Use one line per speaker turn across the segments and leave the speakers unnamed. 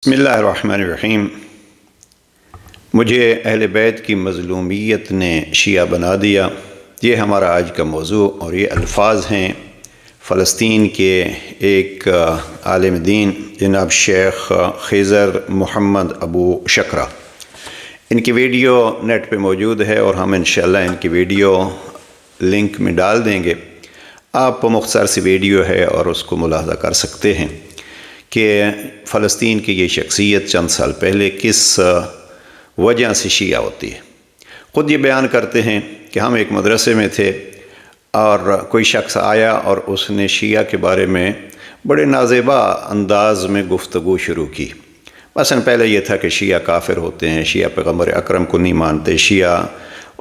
بسم اللہ الرحمن الرحیم۔ مجھے اہل بیت کی مظلومیت نے شیعہ بنا دیا، یہ ہمارا آج کا موضوع، اور یہ الفاظ ہیں فلسطین کے ایک عالم دین جناب شیخ خضر محمد ابو شکرہ۔ ان کی ویڈیو نیٹ پہ موجود ہے اور ہم انشاءاللہ ان کی ویڈیو لنک میں ڈال دیں گے۔ آپ مختصر سی ویڈیو ہے اور اس کو ملاحظہ کر سکتے ہیں کہ فلسطین کی یہ شخصیت چند سال پہلے کس وجہ سے شیعہ ہوتی ہے۔ خود یہ بیان کرتے ہیں کہ ہم ایک مدرسے میں تھے اور کوئی شخص آیا اور اس نے شیعہ کے بارے میں بڑے نازیبا انداز میں گفتگو شروع کی۔ مثلا پہلے یہ تھا کہ شیعہ کافر ہوتے ہیں، شیعہ پیغمبر اکرم کو نہیں مانتے، شیعہ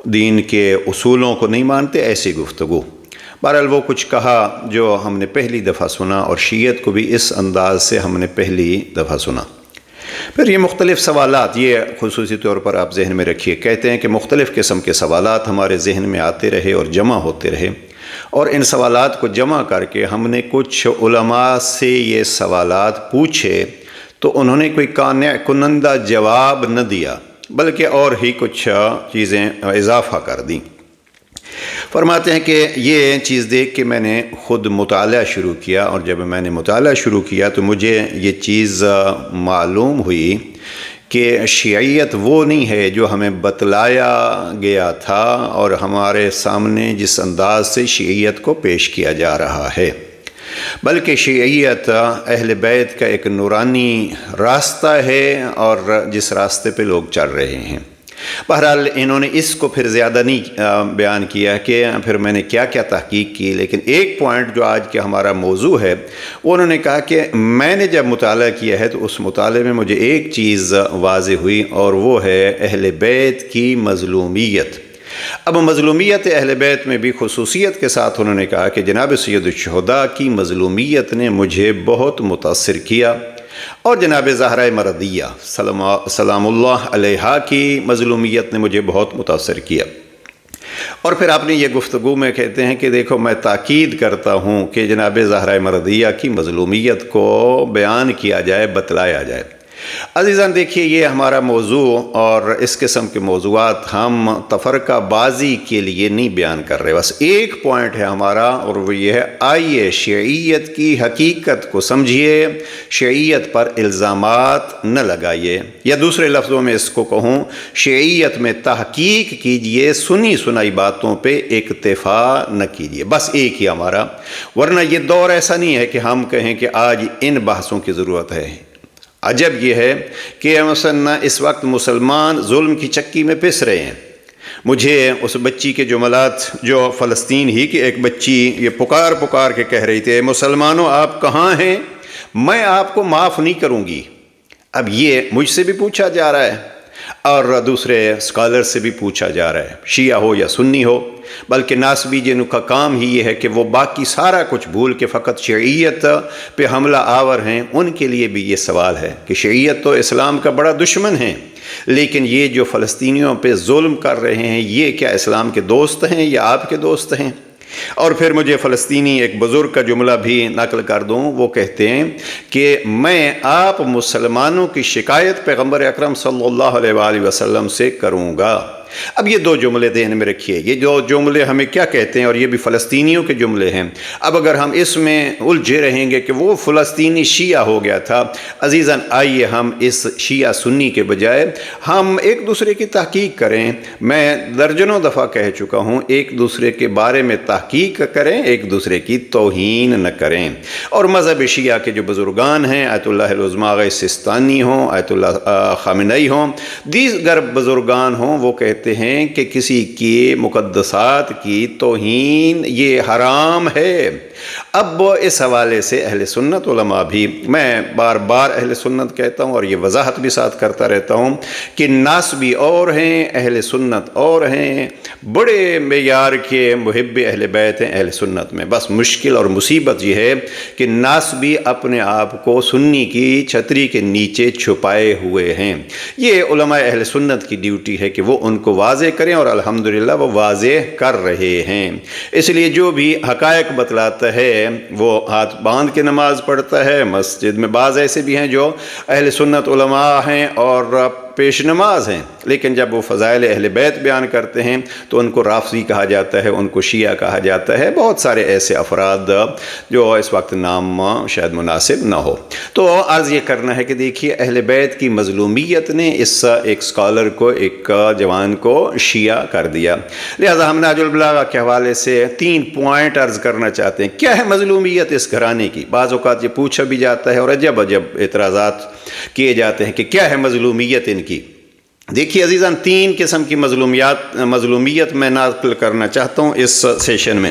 دین کے اصولوں کو نہیں مانتے، ایسی گفتگو۔ بہرحال وہ کچھ کہا جو ہم نے پہلی دفعہ سنا، اور شیعت کو بھی اس انداز سے ہم نے پہلی دفعہ سنا۔ پھر یہ مختلف سوالات، یہ خصوصی طور پر آپ ذہن میں رکھیے، کہتے ہیں کہ مختلف قسم کے سوالات ہمارے ذہن میں آتے رہے اور جمع ہوتے رہے، اور ان سوالات کو جمع کر کے ہم نے کچھ علماء سے یہ سوالات پوچھے تو انہوں نے کوئی قانع کنندہ جواب نہ دیا، بلکہ اور ہی کچھ چیزیں اضافہ کر دیں۔ فرماتے ہیں کہ یہ چیز دیکھ کے میں نے خود مطالعہ شروع کیا، اور جب میں نے مطالعہ شروع کیا تو مجھے یہ چیز معلوم ہوئی کہ شیعیت وہ نہیں ہے جو ہمیں بتلایا گیا تھا اور ہمارے سامنے جس انداز سے شیعیت کو پیش کیا جا رہا ہے، بلکہ شیعیت اہل بیت کا ایک نورانی راستہ ہے اور جس راستے پہ لوگ چل رہے ہیں۔ بہرحال انہوں نے اس کو پھر زیادہ نہیں بیان کیا کہ پھر میں نے کیا کیا تحقیق کی، لیکن ایک پوائنٹ جو آج کے ہمارا موضوع ہے وہ انہوں نے کہا کہ میں نے جب مطالعہ کیا ہے تو اس مطالعے میں مجھے ایک چیز واضح ہوئی، اور وہ ہے اہل بیت کی مظلومیت۔ اب مظلومیت اہل بیت میں بھی خصوصیت کے ساتھ انہوں نے کہا کہ جناب سید الشہداء کی مظلومیت نے مجھے بہت متاثر کیا، اور جناب زہرہ مرضیہ سلام اللہ علیہا کی مظلومیت نے مجھے بہت متاثر کیا۔ اور پھر آپ نے یہ گفتگو میں کہتے ہیں کہ دیکھو میں تاکید کرتا ہوں کہ جناب زہرہ مرضیہ کی مظلومیت کو بیان کیا جائے، بتلایا جائے۔ عزیزان دیکھیے، یہ ہمارا موضوع اور اس قسم کے موضوعات ہم تفرقہ بازی کے لیے نہیں بیان کر رہے، بس ایک پوائنٹ ہے ہمارا، اور وہ یہ ہے آئیے شیعیت کی حقیقت کو سمجھیے، شیعیت پر الزامات نہ لگائیے، یا دوسرے لفظوں میں اس کو کہوں، شیعیت میں تحقیق کیجئے، سنی سنائی باتوں پہ اکتفا نہ کیجئے، بس ایک ہی ہمارا۔ ورنہ یہ دور ایسا نہیں ہے کہ ہم کہیں کہ آج ان بحثوں کی ضرورت ہے۔ عجب یہ ہے کہ مثلا اس وقت مسلمان ظلم کی چکی میں پس رہے ہیں۔ مجھے اس بچی کے جملات، جو فلسطین ہی کی ایک بچی یہ پکار پکار کے کہہ رہی تھی، مسلمانوں آپ کہاں ہیں، میں آپ کو معاف نہیں کروں گی۔ اب یہ مجھ سے بھی پوچھا جا رہا ہے اور دوسرے اسکالر سے بھی پوچھا جا رہا ہے، شیعہ ہو یا سنی ہو، بلکہ ناسبی جن کا کام ہی یہ ہے کہ وہ باقی سارا کچھ بھول کے فقط شیعیت پہ حملہ آور ہیں۔ ان کے لیے بھی یہ سوال ہے کہ شیعیت تو اسلام کا بڑا دشمن ہے، لیکن یہ جو فلسطینیوں پہ ظلم کر رہے ہیں یہ کیا اسلام کے دوست ہیں یا آپ کے دوست ہیں؟ اور پھر مجھے فلسطینی ایک بزرگ کا جملہ بھی نقل کر دوں، وہ کہتے ہیں کہ میں آپ مسلمانوں کی شکایت پیغمبر اکرم صلی اللہ علیہ وآلہ وسلم سے کروں گا۔ اب یہ دو جملے ذہن میں رکھیے، یہ دو جملے ہمیں کیا کہتے ہیں، اور یہ بھی فلسطینیوں کے جملے ہیں۔ اب اگر ہم اس میں الجھے رہیں گے کہ وہ فلسطینی شیعہ ہو گیا تھا، عزیزاً آئیے ہم اس شیعہ سنی کے بجائے ہم ایک دوسرے کی تحقیق کریں۔ میں درجنوں دفعہ کہہ چکا ہوں، ایک دوسرے کے بارے میں تحقیق کریں، ایک دوسرے کی توہین نہ کریں۔ اور مذہب شیعہ کے جو بزرگان ہیں، آیت اللہ العظمہ سستانی ہوں، آیت اللہ خامنئی ہوں، دیگر بزرگان ہوں، وہ کہتے ہیں کہ کسی کی مقدسات کی توہین یہ حرام ہے۔ اب اس حوالے سے اہل سنت علماء بھی، میں بار بار اہل سنت کہتا ہوں اور یہ وضاحت بھی ساتھ کرتا رہتا ہوں کہ ناسبی اور ہیں، اہل سنت اور ہیں، بڑے معیار کے محب اہل بیت ہیں اہل سنت میں۔ بس مشکل اور مصیبت یہ ہے کہ ناسبی اپنے آپ کو سنی کی چھتری کے نیچے چھپائے ہوئے ہیں۔ یہ علماء اہل سنت کی ڈیوٹی ہے کہ وہ ان کو واضح کریں، اور الحمدللہ وہ واضح کر رہے ہیں۔ اس لیے جو بھی حقائق بتلاتا ہے ہے وہ ہاتھ باندھ کے نماز پڑھتا ہے مسجد میں۔ بعض ایسے بھی ہیں جو اہل سنت علماء ہیں اور پیش نماز ہیں، لیکن جب وہ فضائل اہل بیت بیان کرتے ہیں تو ان کو رافضی کہا جاتا ہے، ان کو شیعہ کہا جاتا ہے، بہت سارے ایسے افراد جو اس وقت نام شاید مناسب نہ ہو۔ تو عرض یہ کرنا ہے کہ دیکھیے اہل بیت کی مظلومیت نے اس ایک اسکالر کو، ایک جوان کو شیعہ کر دیا۔ لہذا ہم نہج البلاغہ کے حوالے سے 3 پوائنٹ عرض کرنا چاہتے ہیں۔ کیا ہے مظلومیت اس گھرانے کی؟ بعض اوقات یہ پوچھا بھی جاتا ہے اور عجب اعتراضات کیے جاتے ہیں کہ کیا ہے مظلومیت ان کی۔ دیکھیے عزیزان، 3 قسم کی مظلومیت میں نقل کرنا چاہتا ہوں اس سیشن میں۔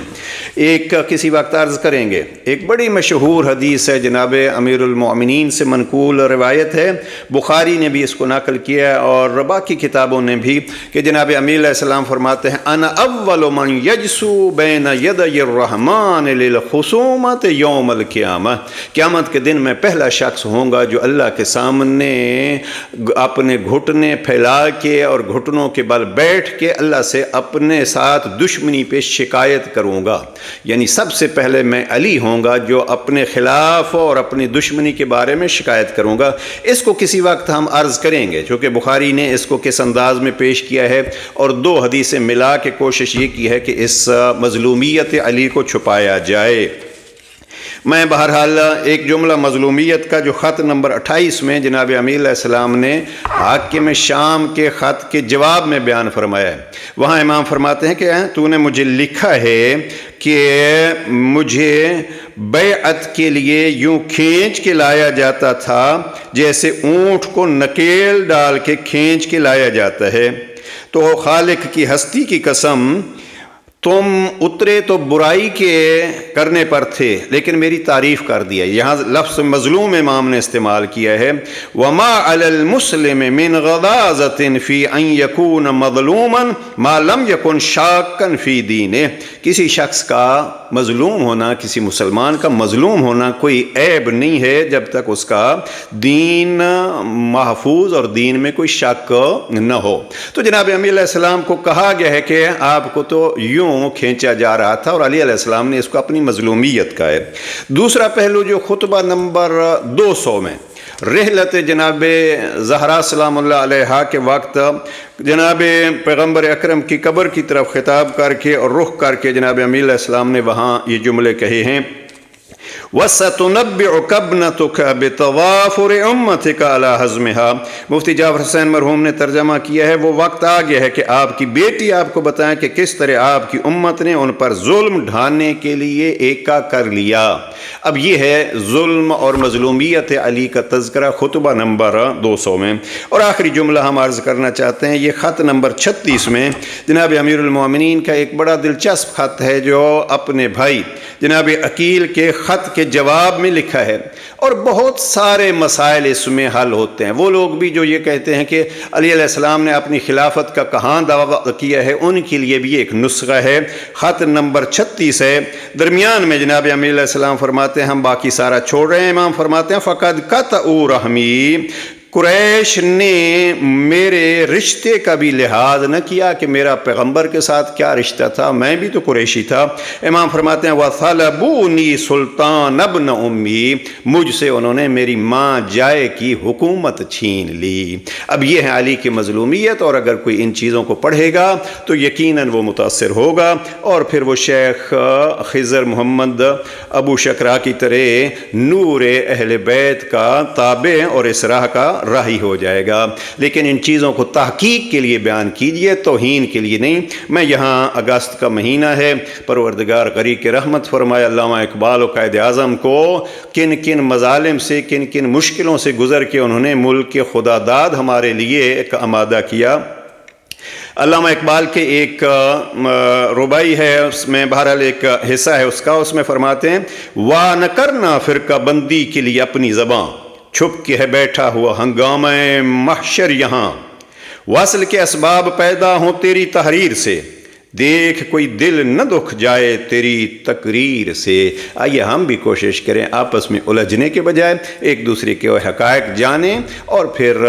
ایک کسی وقت عرض کریں گے، ایک بڑی مشہور حدیث ہے، جناب امیر المؤمنین سے منقول روایت ہے، بخاری نے بھی اس کو نقل کیا اور باقی کتابوں نے بھی، کہ جناب امیر علیہ السلام فرماتے ہیں انا اول من یجسو بین یدی الرحمن للخصومت یوم القیامہ، قیامت کے دن میں پہلا شخص ہوں گا جو اللہ کے سامنے اپنے گھٹنے پھیلا کے اور گھٹنوں کے بل بیٹھ کے اللہ سے اپنے ساتھ دشمنی پہ شکایت کروں گا۔ یعنی سب سے پہلے میں علی ہوں گا جو اپنے خلاف اور اپنی دشمنی کے بارے میں شکایت کروں گا۔ اس کو کسی وقت ہم عرض کریں گے، چونکہ بخاری نے اس کو کس انداز میں پیش کیا ہے اور 2 حدیثیں ملا کے کوشش یہ کی ہے کہ اس مظلومیت علی کو چھپایا جائے۔ میں بہرحال ایک جملہ مظلومیت کا جو خط نمبر 28 میں جناب امیر علیہ السلام نے حاکم شام کے خط کے جواب میں بیان فرمایا ہے، وہاں امام فرماتے ہیں کہ تو نے مجھے لکھا ہے کہ مجھے بیعت کے لیے یوں کھینچ کے لایا جاتا تھا جیسے اونٹ کو نکیل ڈال کے کھینچ کے لایا جاتا ہے، تو خالق کی ہستی کی قسم تم اترے تو برائی کے کرنے پر تھے لیکن میری تعریف کر دیا۔ یہاں لفظ مظلوم امام نے استعمال کیا ہے، وما علی المسلم من غضاضۃ فی ان یکون مظلوما ما لم یکن شاکا فی دینہ، کسی شخص کا مظلوم ہونا، کسی مسلمان کا مظلوم ہونا کوئی عیب نہیں ہے جب تک اس کا دین محفوظ اور دین میں کوئی شک نہ ہو۔ تو جناب امیر علیہ السلام کو کہا گیا ہے کہ آپ کو تو یوں کھینچا جا رہا تھا، اور علی علیہ السلام نے اس کو اپنی مظلومیت کا ہے۔ دوسرا پہلو جو خطبہ نمبر 200 میں رحلت جناب زہرا سلام اللہ علیہا کے وقت جناب پیغمبر اکرم کی قبر کی طرف خطاب کر کے اور رخ کر کے جناب امیر علیہ السلام نے وہاں یہ جملے کہے ہیں، وَسَتُنَبِّعُكَ ابْنَتُكَ بِتَوَافُرِ أُمَّتِكَ عَلَى حَزْمِهَا۔ مفتی جعفر حسین مرحوم نے ترجمہ کیا ہے، وہ وقت آ گیا ہے کہ آپ کی بیٹی آپ کو بتائیں کہ کس طرح آپ کی امت نے ان پر ظلم ڈھانے کے لیے ایکا کر لیا۔ اب یہ ہے ظلم اور مظلومیت علی کا تذکرہ خطبہ نمبر 200 میں۔ اور آخری جملہ ہم عرض کرنا چاہتے ہیں، یہ خط نمبر 36 میں جناب امیر المومنین کا ایک بڑا دلچسپ خط ہے جو اپنے بھائی جناب عقیل کے خط کے جواب میں لکھا ہے، اور بہت سارے مسائل اس میں حل ہوتے ہیں۔ وہ لوگ بھی جو یہ کہتے ہیں کہ علی علیہ السلام نے اپنی خلافت کا کہاں دعویٰ کیا ہے، ان کے لیے بھی ایک نسخہ ہے۔ خط نمبر 36 ہے، درمیان میں جناب امیر علیہ السلام فرماتے ہیں ہم باقی سارا چھوڑ رہے ہیں، امام فرماتے ہیں فَقَدْ قَطَعُوا رَحْمِي، قریش نے میرے رشتے کا بھی لحاظ نہ کیا کہ میرا پیغمبر کے ساتھ کیا رشتہ تھا، میں بھی تو قریشی تھا۔ امام فرماتے ہیں وَثَلَبُونِي سُلْطَانَ ابْنَ أُمِّي، مجھ سے انہوں نے میری ماں جائے کی حکومت چھین لی۔ اب یہ ہے علی کی مظلومیت، اور اگر کوئی ان چیزوں کو پڑھے گا تو یقیناً وہ متاثر ہوگا، اور پھر وہ شیخ خضر محمد ابو شکرا کی طرح نور اہل بیت کا تابع اور اس راہ کا راہی ہو جائے گا۔ لیکن ان چیزوں کو تحقیق کے لیے بیان کیجئے، توہین کے لیے نہیں۔ میں یہاں اگست کا مہینہ ہے، پروردگار غریق کے رحمت فرمائے علامہ اقبال و قائد اعظم کو کن کن مظالم سے، کن کن مشکلوں سے گزر کے انہوں نے ملک کے خدا داد ہمارے لیے ایک آمادہ کیا۔ علامہ اقبال کے ایک ربائی ہے، اس میں بہرحال ایک حصہ ہے اس کا، اس میں فرماتے ہیں وا نہ کرنا فرقہ بندی کے لیے اپنی زباں، چھپ کے ہے بیٹھا ہوا ہنگامہ محشر یہاں، وصل کے اسباب پیدا ہوں تیری تحریر سے، دیکھ کوئی دل نہ دکھ جائے تیری تقریر سے۔ آئیے ہم بھی کوشش کریں آپس میں الجھنے کے بجائے ایک دوسرے کے حقائق جانیں اور پھر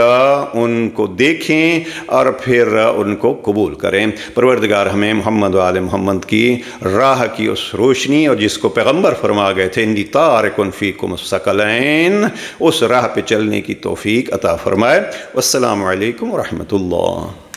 ان کو دیکھیں اور پھر ان کو قبول کریں۔ پروردگار ہمیں محمد و آل محمد کی راہ کی اس روشنی اور جس کو پیغمبر فرما گئے تھے انی تارک فیکم الثقلین، اس راہ پہ چلنے کی توفیق عطا فرمائے۔ والسلام علیکم ورحمۃ اللہ۔